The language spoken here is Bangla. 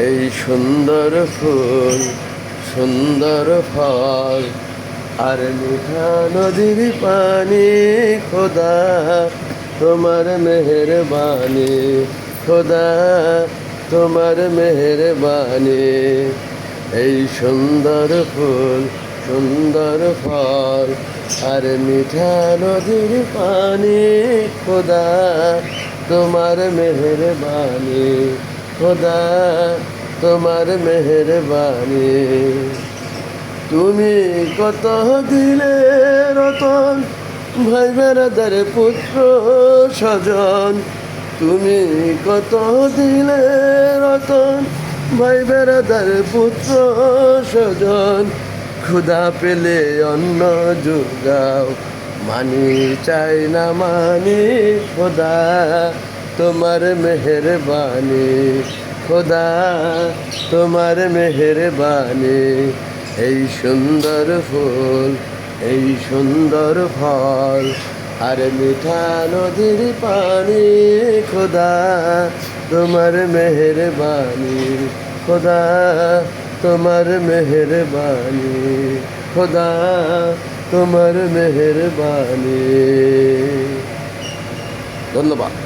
এই সুন্দর ফুল, সুন্দর ফল, আর মিঠা নদীর পানি, খোদা তোমার মেহেরবানি, খোদা তোমার মেহেরবানি। এই সুন্দর ফুল, সুন্দর ফল, আর মিঠা নদীর পানি, খোদা তোমার মেহেরবানি, খোদা তোমার মেহেরবানি। তুমি কত দিলে রতন, ভাই বেড়াদার পুত্র স্বজন। তুমি কত দিলে রতন, ভাই বেড়াদার পুত্র স্বজন। ক্ষুধা পেলে অন্ন যোগাও, মানি চাই না মানি, খোদা তোমার মেহেরবানি, খোদা তোমার মেহেরবানি। এই সুন্দর ফুল, এই সুন্দর ফল, আর মিঠা নদীর পানি, খোদা তোমার মেহেরবানি, খোদা তোমার মেহেরবানি, খোদা তোমার মেহেরবানি। ধন্যবাদ।